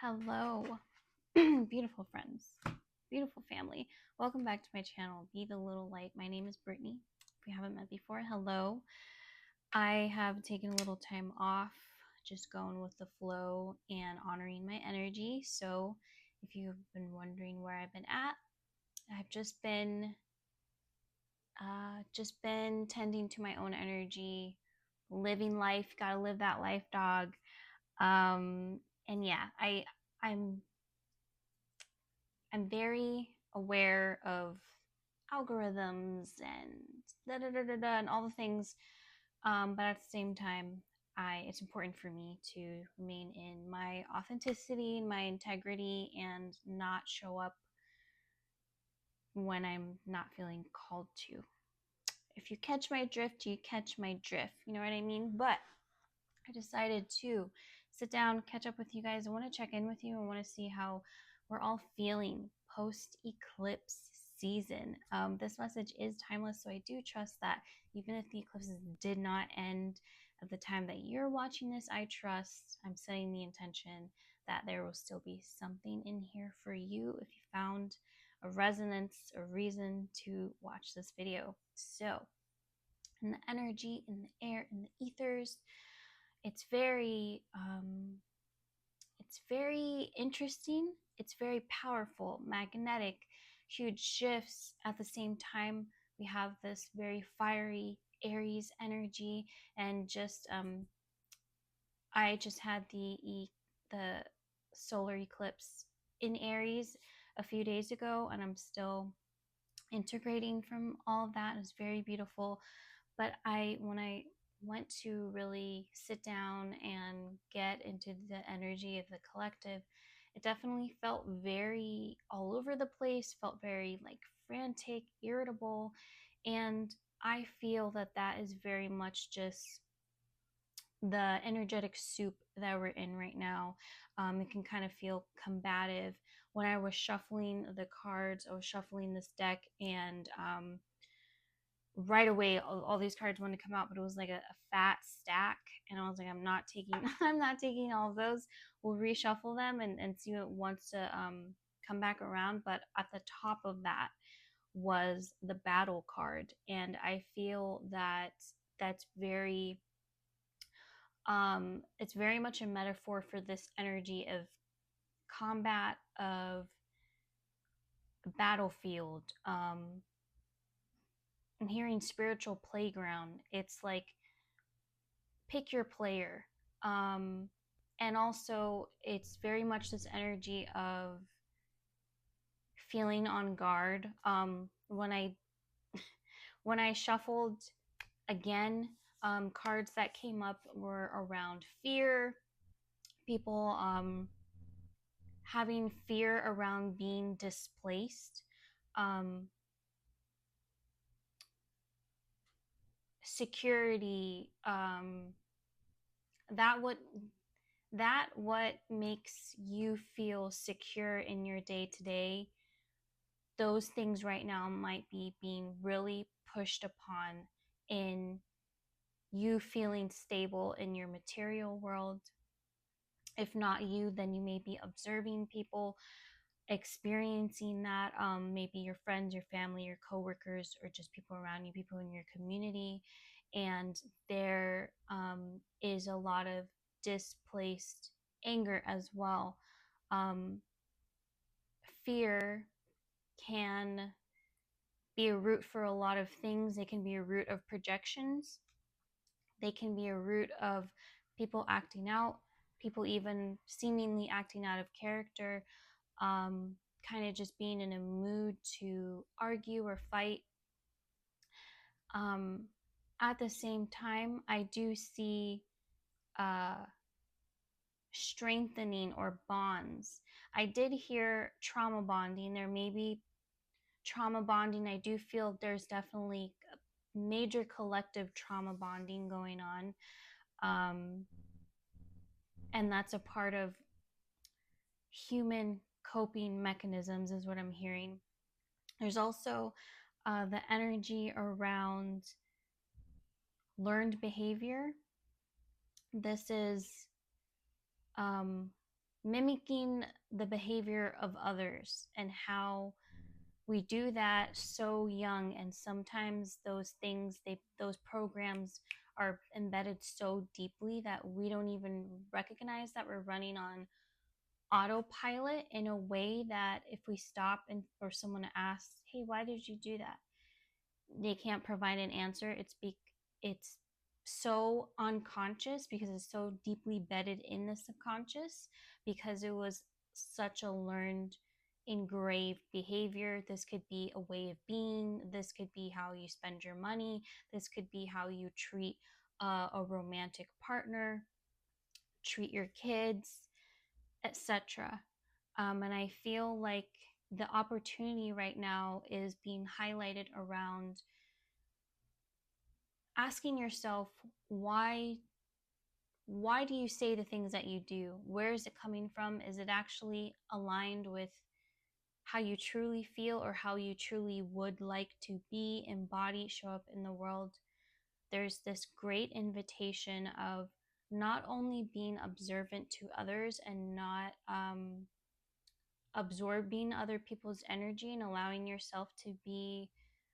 Hello, beautiful friends, beautiful family. Welcome back to my channel, Be the Little Light. My name is Brittany. If we haven't met before, hello. I have taken a little time off, just going with the flow and honoring my energy. So if you've been wondering where I've been at, I've just been tending to my own energy, living life. Gotta live that life, dog. And yeah, I'm I'm very aware of algorithms and and all the things. But at the same time, it's important for me to remain in my authenticity, my integrity, and not show up when I'm not feeling called to. If you catch my drift, you catch my drift. You know what I mean? But I decided to sit down, catch up with you guys. I want to check in with you. I want to see how we're all feeling post eclipse season. This message is timeless, so I do trust that even if the eclipses did not end at the time that you're watching this, I trust I'm setting the intention that there will still be something in here for you if you found a resonance, a reason to watch this video. So, in the energy, in the air, in the ethers, it's very interesting. It's very powerful, magnetic, huge shifts. At the same time, we have this very fiery Aries energy, and I just had the solar eclipse in Aries a few days ago, and I'm still integrating from all of that. It was very beautiful. But when I went to really sit down and get into the energy of the collective, it definitely felt very all over the place, felt very like frantic, irritable. And I feel that that is very much just the energetic soup that we're in right now. It can kind of feel combative. When I was shuffling the cards, I was shuffling this deck, and right away all these cards wanted to come out, but it was like a fat stack, and I was like, I'm not taking I'm not taking all of those. We'll reshuffle them and see what wants to come back around. But at the top of that was the battle card, and I feel that that's very it's very much a metaphor for this energy of combat, of battlefield. I'm hearing spiritual playground. It's like pick your player. Um, and also, it's very much this energy of feeling on guard. When I shuffled again, cards that came up were around fear, people having fear around being displaced, um, security, that what what makes you feel secure in your day to day. Those things right now might be being really pushed upon in you feeling stable in your material world. If not you, then you may be observing people experiencing that. Maybe your friends, your family, your coworkers, or just people around you, people in your community. And there is a lot of displaced anger as well. Um, Fear can be a root for a lot of things. They can be a root of projections. They can be a root of people acting out, people even seemingly acting out of character, kind of just being in a mood to argue or fight. Um, at the same time, I do see uh, strengthening or bonds. I did hear trauma bonding. There may be trauma bonding. I do feel there's definitely major collective trauma bonding going on. And that's a part of human coping mechanisms, is what I'm hearing. There's also the energy around learned behavior. This is mimicking the behavior of others, and how we do that so young. And sometimes those things, those programs are embedded so deeply that we don't even recognize that we're running on autopilot, in a way that if we stop and for someone asks, hey, why did you do that, they can't provide an answer. It's so unconscious, because it's so deeply bedded in the subconscious, because it was such a learned, engraved behavior. This could be a way of being, this could be how you spend your money, this could be how you treat a romantic partner, treat your kids, etc. And I feel like the opportunity right now is being highlighted around asking yourself, why do you say the things that you do? Where is it coming from? Is it actually aligned with how you truly feel, or how you truly would like to be, embody, show up in the world? There's this great invitation of not only being observant to others, and not absorbing other people's energy, and allowing yourself to be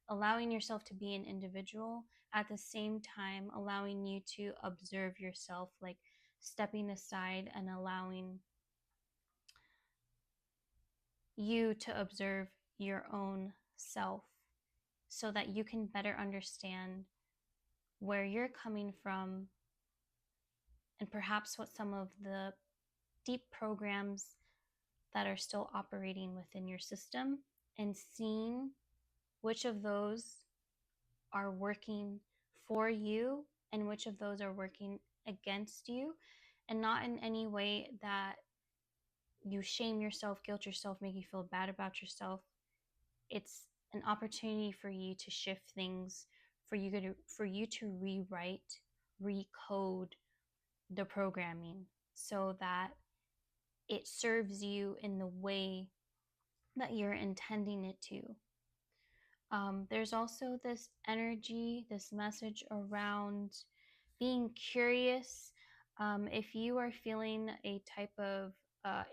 an individual, at the same time allowing you to observe yourself, like stepping aside and allowing you to observe your own self, so that you can better understand where you're coming from, and perhaps what some of the deep programs that are still operating within your system, and seeing which of those are working for you and which of those are working against you. And not in any way that you shame yourself, guilt yourself, make you feel bad about yourself. It's an opportunity for you to shift things, for you to rewrite, recode the programming, so that it serves you in the way that you're intending it to. There's also this energy, this message around being curious. If you are feeling a type of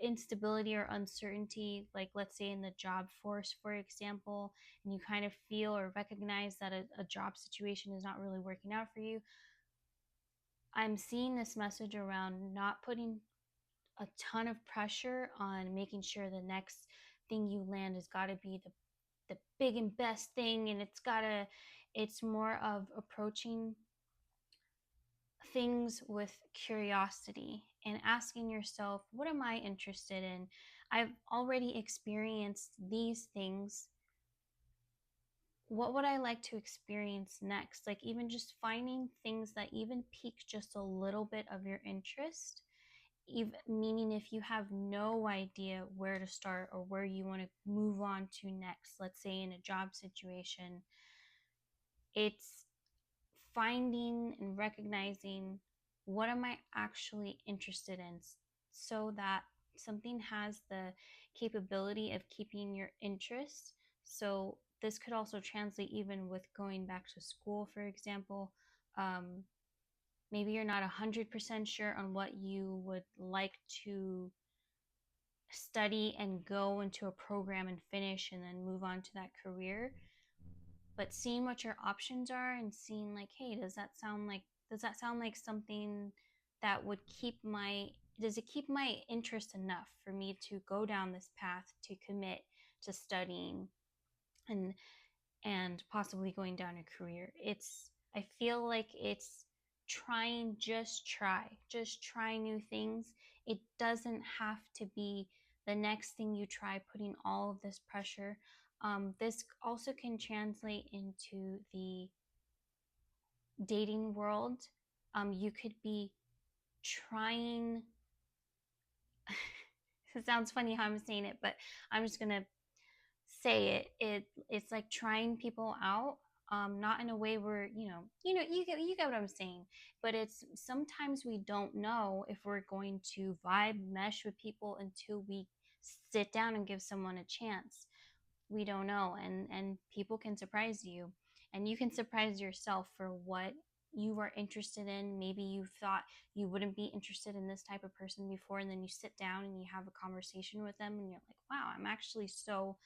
instability or uncertainty, like let's say in the job force, for example, and you kind of feel or recognize that a job situation is not really working out for you, I'm seeing this message around not putting a ton of pressure on making sure the next thing you land has got to be the big and best thing, and it's more of approaching things with curiosity and asking yourself, what am I interested in? I've already experienced these things. What would I like to experience next? Like, even just finding things that even pique just a little bit of your interest, even, meaning if you have no idea where to start or where you want to move on to next, let's say in a job situation, it's finding and recognizing, what am I actually interested in, so that something has the capability of keeping your interest. So this could also translate even with going back to school, for example. um, Maybe you're not 100% sure on what you would like to study and go into a program and finish and then move on to that career, but seeing what your options are and seeing, like, hey, does that sound like something that would does it keep my interest enough for me to go down this path, to commit to studying and possibly going down a career? I feel like it's just try new things. It doesn't have to be the next thing you try, putting all of this pressure. This also can translate into the dating world. You could be trying it sounds funny how I'm saying it, but I'm just gonna say it's like trying people out, not in a way where you get what I'm saying, but it's sometimes we don't know if we're going to vibe, mesh with people until we sit down and give someone a chance. We don't know, and people can surprise you, and you can surprise yourself for what you are interested in. Maybe you thought you wouldn't be interested in this type of person before, and then you sit down and you have a conversation with them and you're like, wow, I'm actually so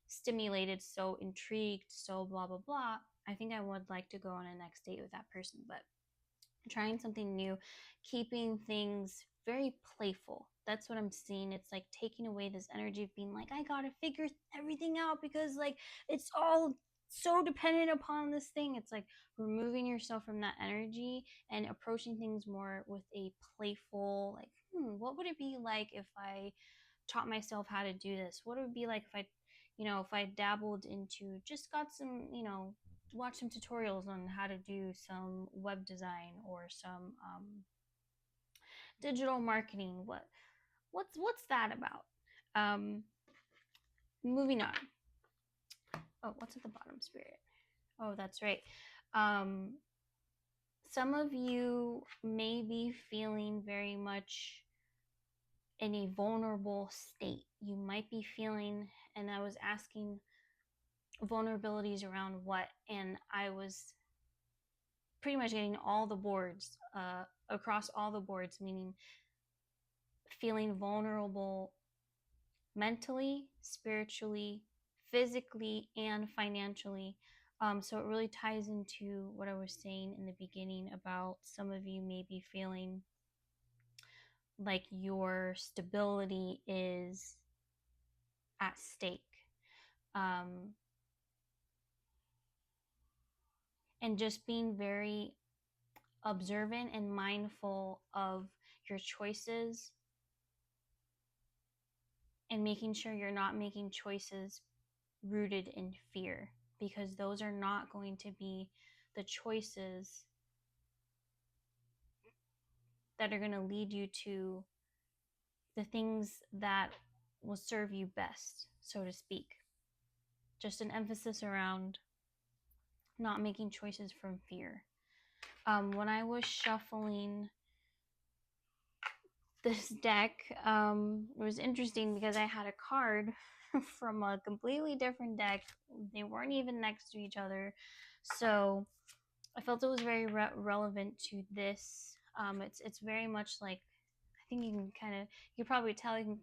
stimulated, so intrigued, so blah blah blah. I think I would like to go on a next date with that person. But trying something new, keeping things very playful. That's what I'm seeing. It's like taking away this energy of being like, I gotta figure everything out because like it's all so dependent upon this thing. It's like removing yourself from that energy and approaching things more with a playful, like, what would it be like if I taught myself how to do this? What would it be like if I dabbled into, just got some, watch some tutorials on how to do some web design or some digital marketing. What's that about? Moving on. Oh, what's at the bottom, Spirit? Oh, that's right. Um, some of you may be feeling very much in a vulnerable state. You might be feeling, and I was asking vulnerabilities around what, and I was pretty much getting all the boards, across all the boards, meaning feeling vulnerable mentally, spiritually, physically, and financially. So it really ties into what I was saying in the beginning about some of you may be feeling like your stability is at stake. And just being very observant and mindful of your choices and making sure you're not making choices rooted in fear, because those are not going to be the choices that are going to lead you to the things that will serve you best, so to speak. Just an emphasis around not making choices from fear. When I was shuffling this deck, it was interesting because I had a card from a completely different deck. They weren't even next to each other. So I felt it was very relevant to this. It's very much like, I think you can probably tell, you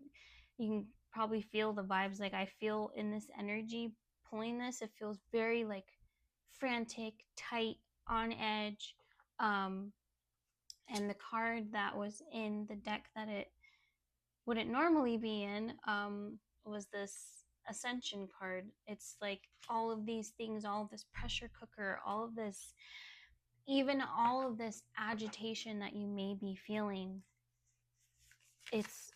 can probably feel the vibes. Like I feel in this energy pulling this, it feels very like frantic, tight, on edge. And the card that was in the deck that it wouldn't normally be in was this ascension card. It's like all of these things, all of this pressure cooker, all of this, even all of this agitation that you may be feeling. It's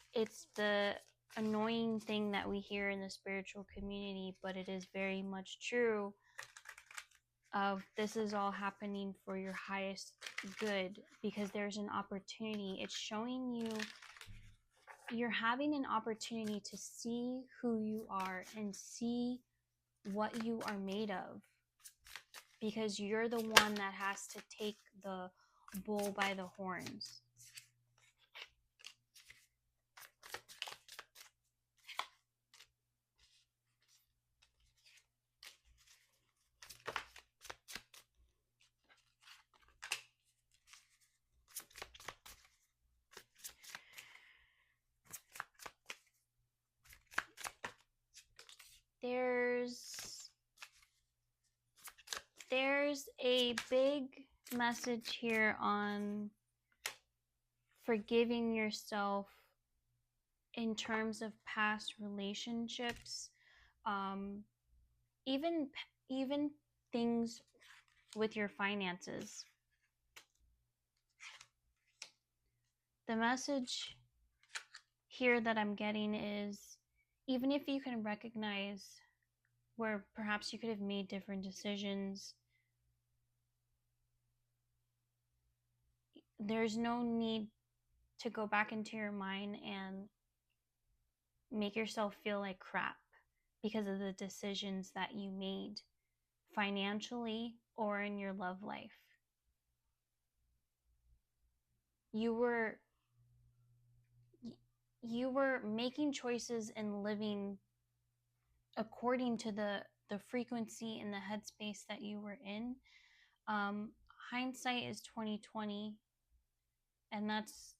the annoying thing that we hear in the spiritual community, but it is very much true of this is all happening for your highest good, because there's an opportunity. It's showing you you're having an opportunity to see who you are and see what you are made of, because you're the one that has to take the bull by the horns. There's a big message here on forgiving yourself in terms of past relationships, um, even things with your finances. The message here that I'm getting is, even if you can recognize where perhaps you could have made different decisions, there's no need to go back into your mind and make yourself feel like crap because of the decisions that you made financially or in your love life. You were making choices and living according to the frequency and the headspace that you were in. hindsight is 2020, and that's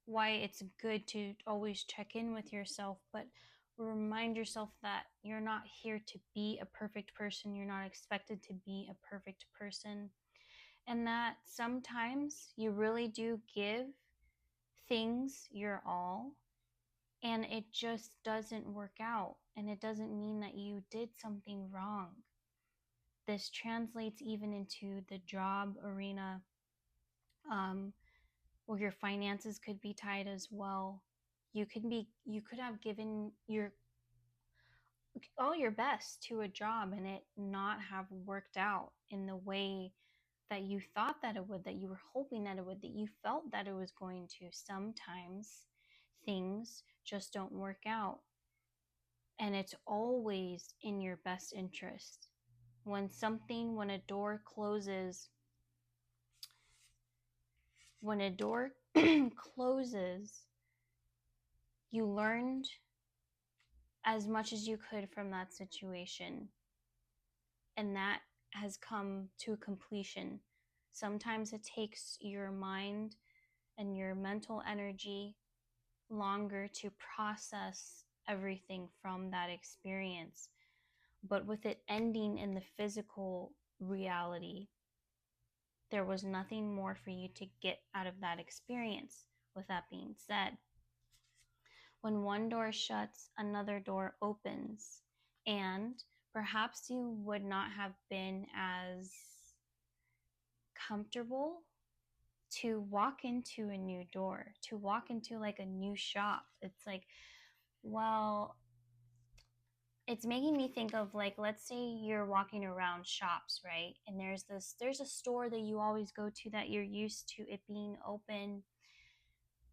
why it's good to always check in with yourself, but remind yourself that you're not here to be a perfect person. You're not expected to be a perfect person. And that sometimes you really do give things your all, and it just doesn't work out. And it doesn't mean that you did something wrong. This translates even into the job arena, where your finances could be tied as well. You could have given your all your best to a job and it not have worked out in the way that you thought that it would, that you were hoping that it would, that you felt that it was going to. Sometimes things just don't work out, and it's always in your best interest. When a door closes, when a door closes, you learned as much as you could from that situation, and that has come to completion. Sometimes it takes your mind and your mental energy longer to process everything from that experience. But with it ending in the physical reality, there was nothing more for you to get out of that experience. With that being said, when one door shuts, another door opens. And perhaps you would not have been as comfortable to walk into a new door, to walk into like a new shop. It's like, well, it's making me think of, like, let's say you're walking around shops, right? And there's a store that you always go to that you're used to it being open.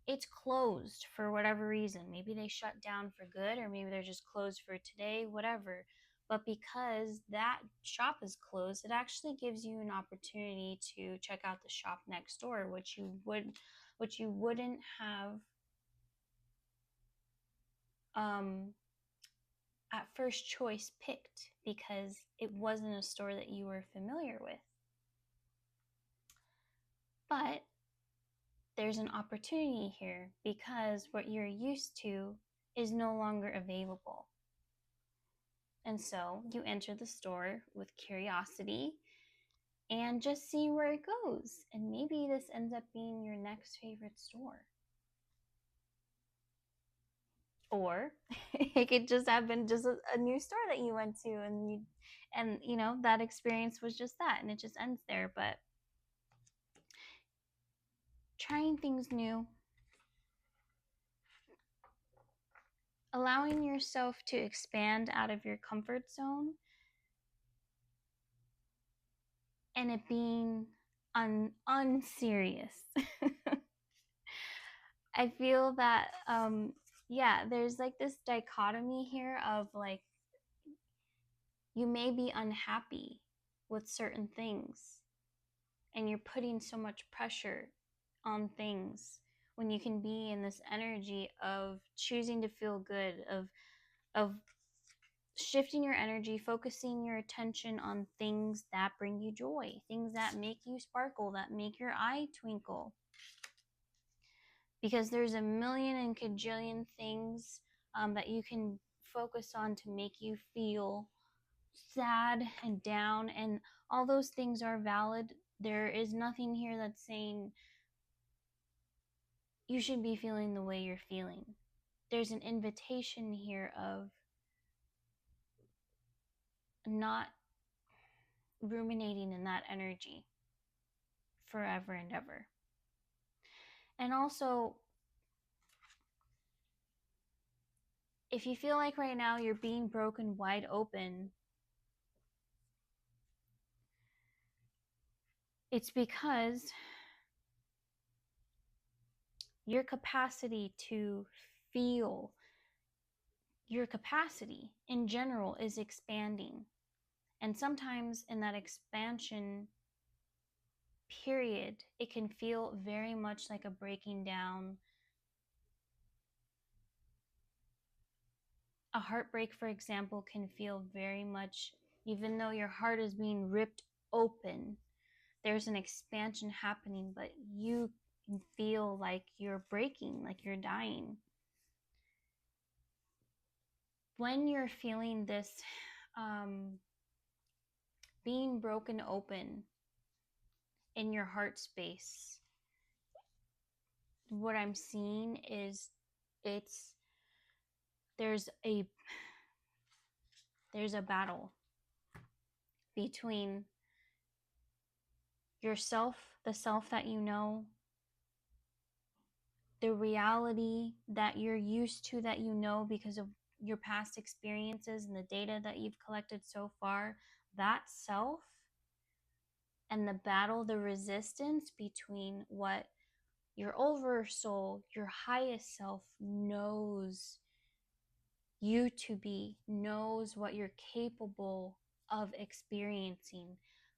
It's closed for whatever reason. Maybe they shut down for good, or maybe they're just closed for today, whatever. But because that shop is closed, it actually gives you an opportunity to check out the shop next door, which you wouldn't have at first choice picked, because it wasn't a store that you were familiar with. But there's an opportunity here because what you're used to is no longer available. And so you enter the store with curiosity and just see where it goes. And maybe this ends up being your next favorite store. Or it could just have been just a new store that you went to, and you know, that experience was just that, and it just ends there. But trying things new, allowing yourself to expand out of your comfort zone, and it being unserious. I feel that there's like this dichotomy here of like, you may be unhappy with certain things and you're putting so much pressure on things when you can be in this energy of choosing to feel good, of shifting your energy, focusing your attention on things that bring you joy, things that make you sparkle, that make your eye twinkle. Because there's a million and cajillion things that you can focus on to make you feel sad and down, and all those things are valid. There is nothing here that's saying you should be feeling the way you're feeling. There's an invitation here of not ruminating in that energy forever and ever. And also, if you feel like right now you're being broken wide open, it's because your capacity to feel, your capacity in general is expanding. And sometimes in that expansion period, it can feel very much like a breaking down. A heartbreak, for example, can feel very much, even though your heart is being ripped open, there's an expansion happening, but you can feel like you're breaking, like you're dying. When you're feeling this being broken open in your heart space, what I'm seeing is it's there's a battle between yourself, the self that you know, the reality that you're used to, that you know because of your past experiences and the data that you've collected so far, that self, and the battle, the resistance between what your oversoul, your highest self knows you to be, knows what you're capable of experiencing.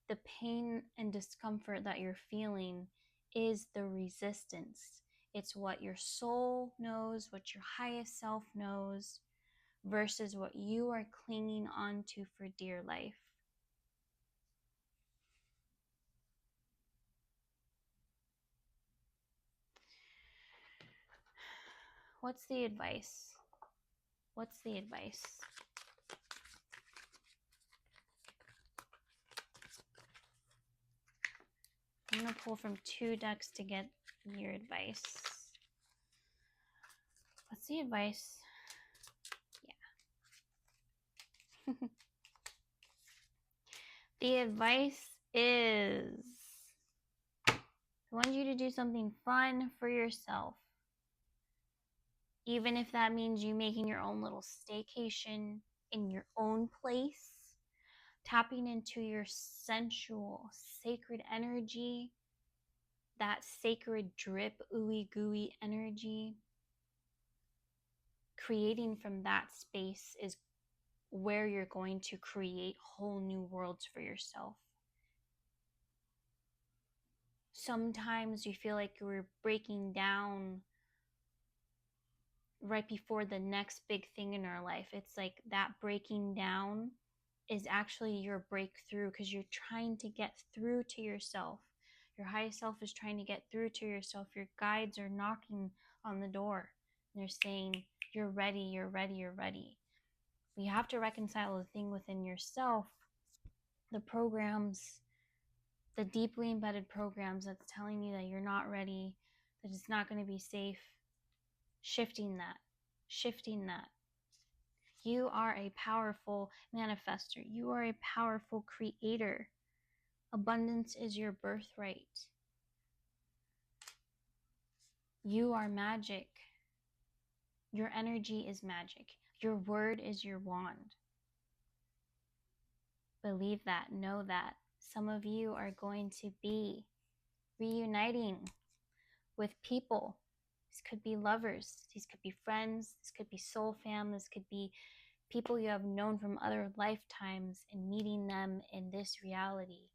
The pain and discomfort that you're feeling is the resistance. It's what your soul knows, what your highest self knows, versus what you are clinging on to for dear life. What's the advice? What's the advice? I'm going to pull from 2 decks to get your advice. What's the advice? Yeah. The advice is, I want you to do something fun for yourself. Even if that means you making your own little staycation in your own place, tapping into your sensual, sacred energy, that sacred drip, ooey gooey energy. Creating from that space is where you're going to create whole new worlds for yourself. Sometimes you feel like you're breaking down right before the next big thing in our life. It's like that breaking down is actually your breakthrough, because you're trying to get through to yourself. Your highest self is trying to get through to yourself. Your guides are knocking on the door. They're saying, you're ready, you're ready, you're ready. You have to reconcile the thing within yourself, the programs, the deeply embedded programs that's telling you that you're not ready, that it's not going to be safe. Shifting that, shifting that. You are a powerful manifester. You are a powerful creator. Abundance is your birthright. You are magic. Your energy is magic. Your word is your wand. Believe that, know that. Some of you are going to be reuniting with people. This could be lovers. These could be friends. This could be soul fam. This could be people you have known from other lifetimes and meeting them in this reality.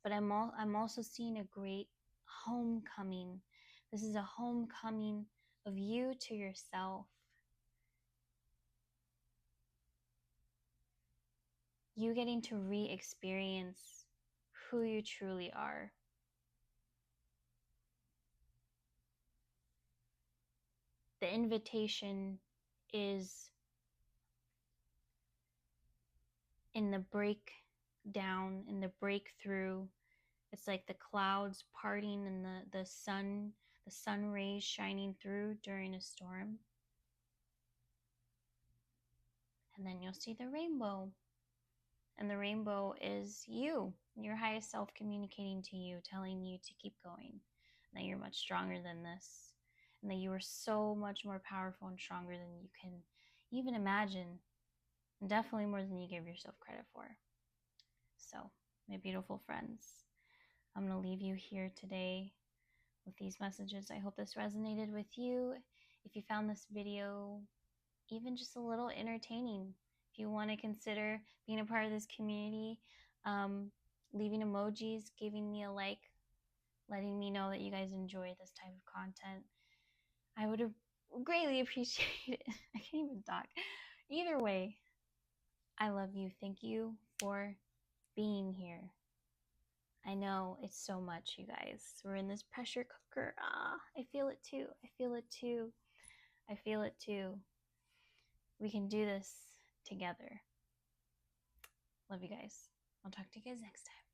But I'm also seeing a great homecoming. This is a homecoming of you to yourself. You getting to re-experience who you truly are. The invitation is in the breakdown, in the breakthrough. It's like the clouds parting and the sun rays shining through during a storm. And then you'll see the rainbow. And the rainbow is you, your highest self, communicating to you, telling you to keep going, that you're much stronger than this, and that you are so much more powerful and stronger than you can even imagine, and definitely more than you give yourself credit for. So, my beautiful friends, I'm going to leave you here today with these messages. I hope this resonated with you. If you found this video even just a little entertaining, if you want to consider being a part of this community, leaving emojis, giving me a like, letting me know that you guys enjoy this type of content, I would have greatly appreciate it. I can't even talk. Either way, I love you. Thank you for being here. I know it's so much, you guys. We're in this pressure cooker. I feel it too. I feel it too. I feel it too. We can do this together. Love you guys. I'll talk to you guys next time.